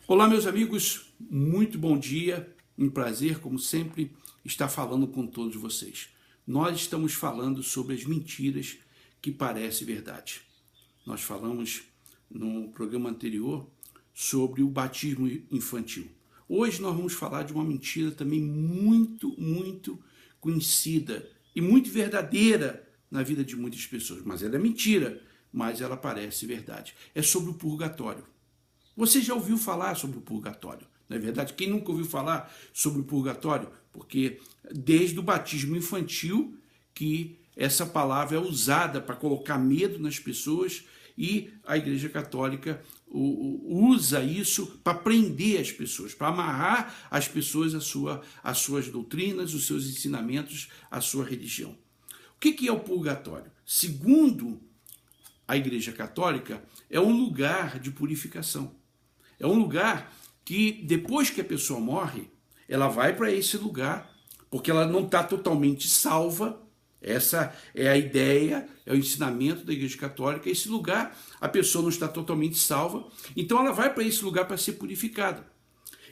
Olá, meus amigos, muito bom dia, um prazer, como sempre, estar falando com todos vocês. Nós estamos falando sobre as mentiras que parecem verdade. Nós falamos no programa anterior sobre o batismo infantil. Hoje nós vamos falar de uma mentira também muito conhecida e muito verdadeira na vida de muitas pessoas, mas ela é mentira, mas ela parece verdade. É sobre o purgatório. Você já ouviu falar sobre o purgatório, não é verdade? Quem nunca ouviu falar sobre o purgatório? Porque desde o batismo infantil que essa palavra é usada para colocar medo nas pessoas e a Igreja Católica usa isso para prender as pessoas, para amarrar as pessoas às suas doutrinas, os seus ensinamentos, à sua religião. O que é o purgatório? Segundo a Igreja Católica, é um lugar de purificação. É um lugar que, depois que a pessoa morre, ela vai para esse lugar, porque ela não está totalmente salva. Essa é a ideia, é o ensinamento da Igreja Católica. Esse lugar, a pessoa não está totalmente salva, então ela vai para esse lugar para ser purificada.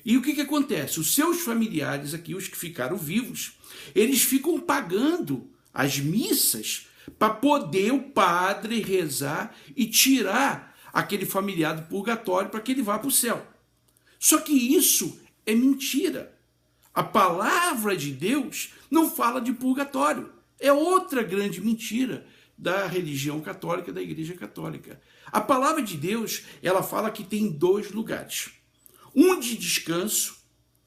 E o que acontece? Os seus familiares aqui, os que ficaram vivos, eles ficam pagando as missas para poder o padre rezar e tirar aquele familiar do purgatório para que ele vá para o céu. Só que isso é mentira. A palavra de Deus não fala de purgatório. É outra grande mentira da religião católica, da Igreja Católica. A palavra de Deus, ela fala que tem dois lugares. Um de descanso,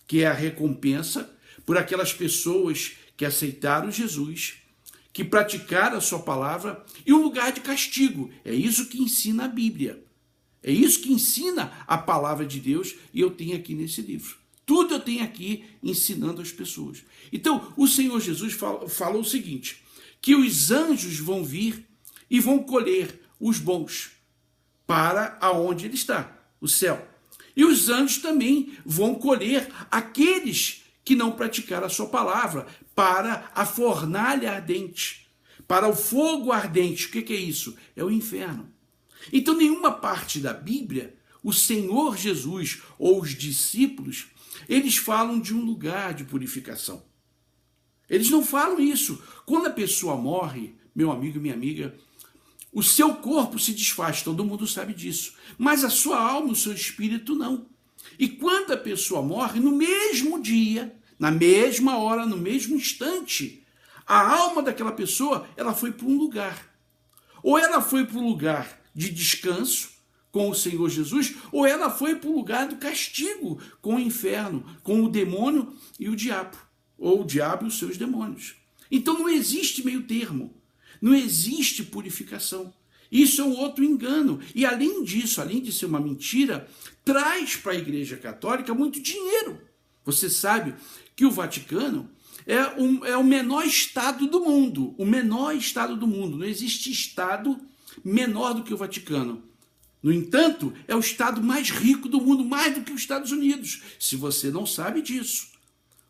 que é a recompensa por aquelas pessoas que aceitaram Jesus, que praticaram a sua palavra, e um lugar de castigo. É isso que ensina a Bíblia. É isso que ensina a palavra de Deus, e eu tenho aqui nesse livro. Tudo eu tenho aqui ensinando as pessoas. Então, o Senhor Jesus falou o seguinte, que os anjos vão vir e vão colher os bons para aonde ele está, o céu. E os anjos também vão colher aqueles que não praticaram a sua palavra para a fornalha ardente, para o fogo ardente. O que é isso? É o inferno. Então, nenhuma parte da Bíblia, o Senhor Jesus ou os discípulos, eles falam de um lugar de purificação. Eles não falam isso. Quando a pessoa morre, meu amigo e minha amiga, o seu corpo se desfaz, todo mundo sabe disso, mas a sua alma, o seu espírito não. E quando a pessoa morre, no mesmo dia, na mesma hora, no mesmo instante, a alma daquela pessoa, ela foi para um lugar. Ou ela foi para um lugar de descanso com o Senhor Jesus, ou ela foi para o lugar do castigo com o inferno, com o demônio e o diabo, ou o diabo e os seus demônios. Então não existe meio termo, não existe purificação. Isso é um outro engano. E além disso, além de ser uma mentira, traz para a Igreja Católica muito dinheiro. Você sabe que o Vaticano é o menor estado do mundo, o menor estado do mundo. Não existe estado menor do que o Vaticano. No entanto, é o estado mais rico do mundo, mais do que os Estados Unidos. Se você não sabe disso,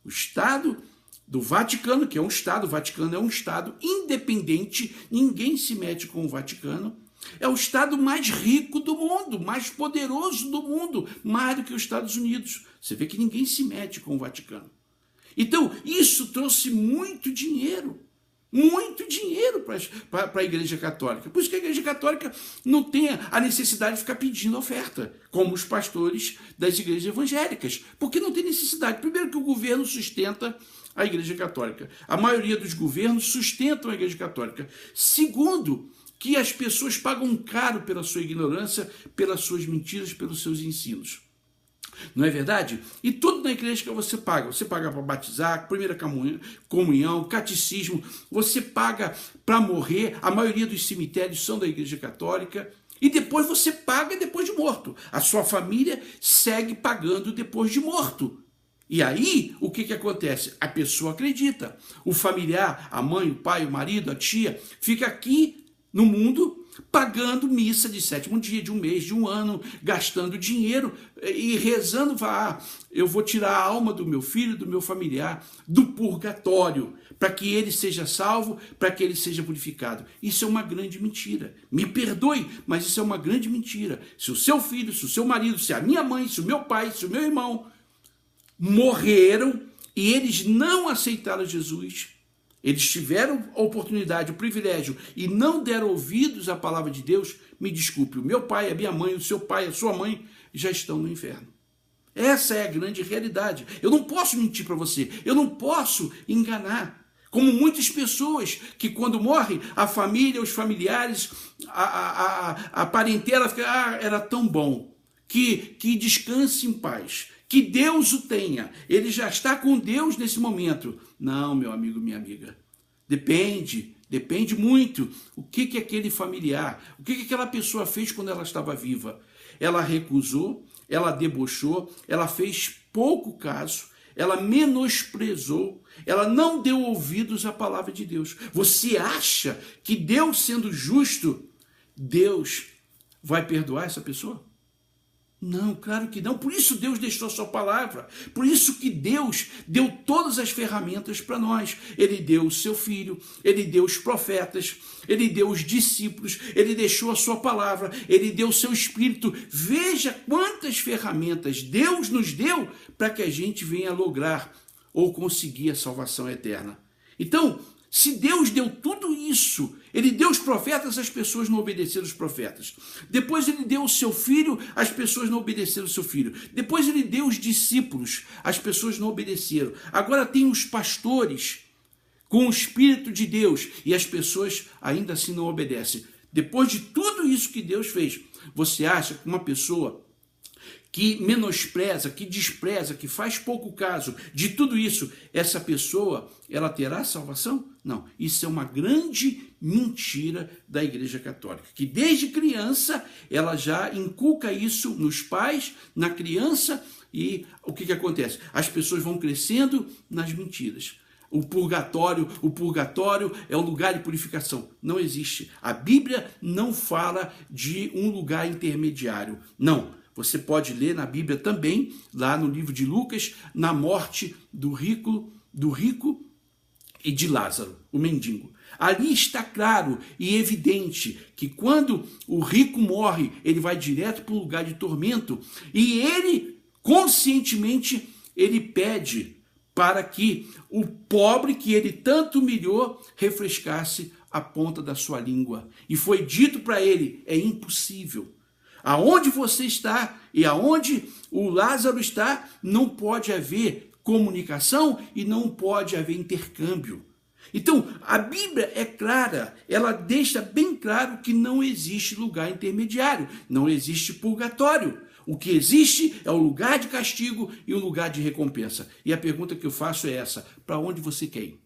o estado do Vaticano, que é um estado, o Vaticano é um estado independente, ninguém se mete com o Vaticano, é o estado mais rico do mundo, mais poderoso do mundo, mais do que os Estados Unidos. Você vê que ninguém se mete com o Vaticano. Então, isso trouxe muito dinheiro para a Igreja Católica. Por isso que a Igreja Católica não tem a necessidade de ficar pedindo oferta, como os pastores das igrejas evangélicas, porque não tem necessidade. Primeiro que o governo sustenta a Igreja Católica. A maioria dos governos sustentam a Igreja Católica. Segundo, que as pessoas pagam caro pela sua ignorância, pelas suas mentiras, pelos seus ensinos. Não é verdade? E tudo na igreja que você paga para batizar, primeira comunhão, catecismo, você paga para morrer, a maioria dos cemitérios são da Igreja Católica, e depois você paga depois de morto. A sua família segue pagando depois de morto. E aí, o que acontece? A pessoa acredita. O familiar, a mãe, o pai, o marido, a tia, fica aqui no mundo pagando missa de sétimo dia, de um mês, de um ano, gastando dinheiro e rezando, eu vou tirar a alma do meu filho, do meu familiar, do purgatório, para que ele seja salvo, para que ele seja purificado. Isso é uma grande mentira. Me perdoe, mas isso é uma grande mentira. Se o seu filho, se o seu marido, se a minha mãe, se o meu pai, se o meu irmão morreram e eles não aceitaram Jesus, eles tiveram a oportunidade, o privilégio e não deram ouvidos à palavra de Deus, me desculpe, o meu pai, a minha mãe, o seu pai, a sua mãe já estão no inferno. Essa é a grande realidade. Eu não posso mentir para você, eu não posso enganar. Como muitas pessoas que quando morrem, a família, os familiares, a parentela fica, era tão bom, que descanse em paz. Que Deus o tenha, ele já está com Deus nesse momento. Não, meu amigo, minha amiga, depende muito o que aquele familiar, o que aquela pessoa fez quando ela estava viva. Ela recusou, ela debochou, ela fez pouco caso, ela menosprezou, ela não deu ouvidos à palavra de Deus. Você acha que Deus, sendo justo, Deus vai perdoar essa pessoa? Não, claro que não. Por isso Deus deixou a sua palavra. Por isso que Deus deu todas as ferramentas para nós. Ele deu o seu filho, ele deu os profetas, ele deu os discípulos, ele deixou a sua palavra, ele deu o seu espírito. Veja quantas ferramentas Deus nos deu para que a gente venha lograr ou conseguir a salvação eterna. Então, se Deus deu tudo isso, ele deu os profetas, as pessoas não obedeceram os profetas. Depois ele deu o seu filho, as pessoas não obedeceram o seu filho. Depois ele deu os discípulos, as pessoas não obedeceram. Agora tem os pastores com o Espírito de Deus e as pessoas ainda assim não obedecem. Depois de tudo isso que Deus fez, você acha que uma pessoa que menospreza, que despreza, que faz pouco caso de tudo isso, essa pessoa, ela terá salvação? Não, isso é uma grande mentira da Igreja Católica, que desde criança ela já inculca isso nos pais, na criança, e o que acontece? As pessoas vão crescendo nas mentiras. O purgatório é um lugar de purificação. Não existe. A Bíblia não fala de um lugar intermediário. Não. Você pode ler na Bíblia também, lá no livro de Lucas, na morte do rico e de Lázaro, o mendigo. Ali está claro e evidente que quando o rico morre, ele vai direto para um lugar de tormento e ele, conscientemente, ele pede para que o pobre que ele tanto humilhou refrescasse a ponta da sua língua. E foi dito para ele, é impossível. Aonde você está e aonde o Lázaro está, não pode haver comunicação e não pode haver intercâmbio. Então, a Bíblia é clara, ela deixa bem claro que não existe lugar intermediário, não existe purgatório. O que existe é o lugar de castigo e o lugar de recompensa. E a pergunta que eu faço é essa: para onde você quer ir?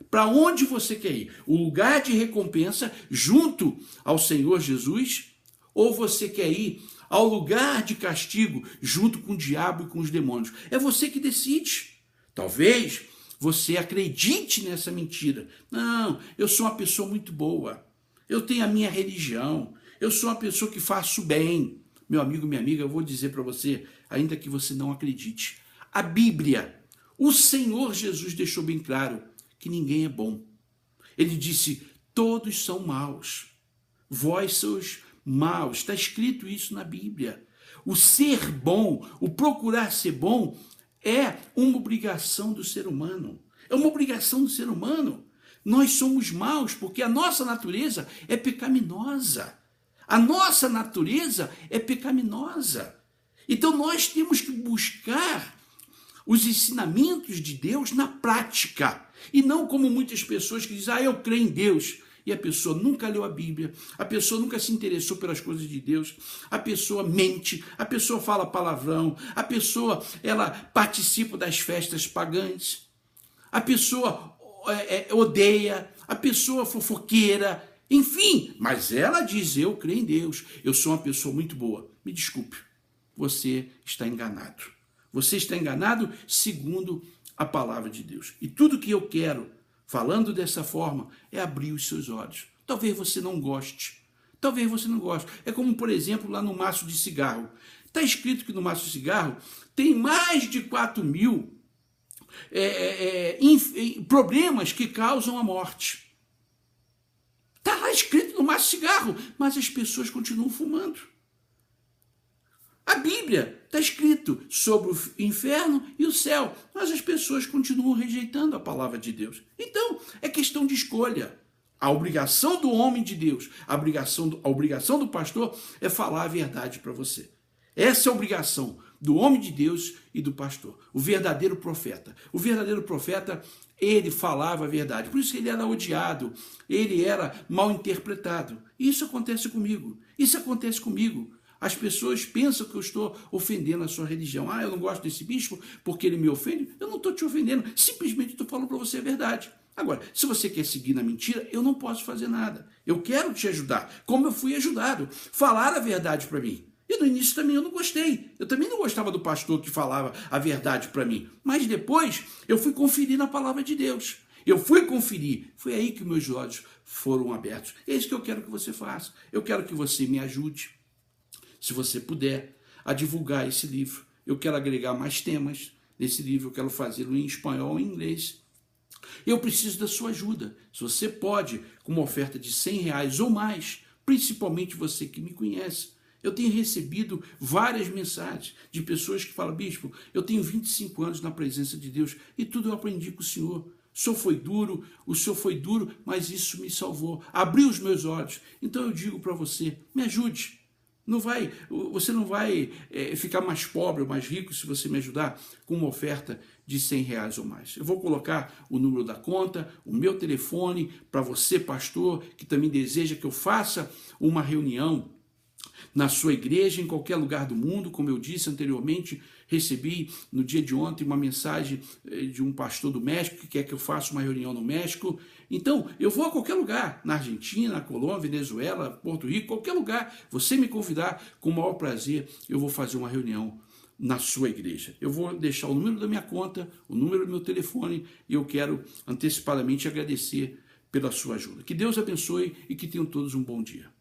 Para onde você quer ir? O lugar de recompensa junto ao Senhor Jesus? Ou você quer ir ao lugar de castigo junto com o diabo e com os demônios? É você que decide. Talvez você acredite nessa mentira. Não, eu sou uma pessoa muito boa. Eu tenho a minha religião. Eu sou uma pessoa que faço bem. Meu amigo, minha amiga, eu vou dizer para você, ainda que você não acredite. A Bíblia, o Senhor Jesus deixou bem claro que ninguém é bom. Ele disse, todos são maus. Vós sois maus. Está escrito isso na Bíblia. O ser bom, o procurar ser bom, é uma obrigação do ser humano. É uma obrigação do ser humano. Nós somos maus porque a nossa natureza é pecaminosa. A nossa natureza é pecaminosa. Então nós temos que buscar os ensinamentos de Deus na prática. E não como muitas pessoas que dizem, eu creio em Deus. E a pessoa nunca leu a Bíblia, a pessoa nunca se interessou pelas coisas de Deus, a pessoa mente, a pessoa fala palavrão, a pessoa ela participa das festas pagãs, a pessoa odeia, a pessoa fofoqueira, enfim, mas ela diz, eu creio em Deus, eu sou uma pessoa muito boa. Me desculpe, você está enganado. Você está enganado segundo a palavra de Deus. E tudo que eu quero, falando dessa forma, é abrir os seus olhos. Talvez você não goste, Talvez você não goste. É como, por exemplo, lá no maço de cigarro. Está escrito que no maço de cigarro tem mais de 4.000 problemas que causam a morte. Está lá escrito no maço de cigarro, mas as pessoas continuam fumando. A Bíblia está escrito sobre o inferno e o céu, mas as pessoas continuam rejeitando a palavra de Deus. Então, é questão de escolha. A obrigação do homem de Deus, a obrigação do pastor é falar a verdade para você. Essa é a obrigação do homem de Deus e do pastor, o verdadeiro profeta. O verdadeiro profeta, ele falava a verdade, por isso que ele era odiado, ele era mal interpretado. Isso acontece comigo, isso acontece comigo. As pessoas pensam que eu estou ofendendo a sua religião. Ah, eu não gosto desse bispo porque ele me ofende. Eu não estou te ofendendo, simplesmente estou falando para você a verdade. Agora, se você quer seguir na mentira, eu não posso fazer nada. Eu quero te ajudar, como eu fui ajudado. Falar a verdade para mim. E no início também eu não gostei. Eu também não gostava do pastor que falava a verdade para mim. Mas depois eu fui conferir na palavra de Deus. Eu fui conferir. Foi aí que meus olhos foram abertos. É isso que eu quero que você faça. Eu quero que você me ajude, se você puder, a divulgar esse livro. Eu quero agregar mais temas nesse livro. Eu quero fazê-lo em espanhol ou em inglês. Eu preciso da sua ajuda. Se você pode, com uma oferta de R$100 ou mais, principalmente você que me conhece. Eu tenho recebido várias mensagens de pessoas que falam: bispo, eu tenho 25 anos na presença de Deus e tudo eu aprendi com o senhor. O senhor foi duro, mas isso me salvou. Abriu os meus olhos. Então eu digo para você, me ajude. Você não vai ficar mais pobre ou mais rico se você me ajudar com uma oferta de R$100 ou mais. Eu vou colocar o número da conta, o meu telefone, para você, pastor, que também deseja que eu faça uma reunião na sua igreja, em qualquer lugar do mundo. Como eu disse anteriormente, recebi no dia de ontem uma mensagem de um pastor do México que quer que eu faça uma reunião no México. Então, eu vou a qualquer lugar, na Argentina, na Colômbia, Venezuela, Porto Rico, qualquer lugar. Você me convidar, com o maior prazer, eu vou fazer uma reunião na sua igreja. Eu vou deixar o número da minha conta, o número do meu telefone, e eu quero antecipadamente agradecer pela sua ajuda. Que Deus abençoe e que tenham todos um bom dia.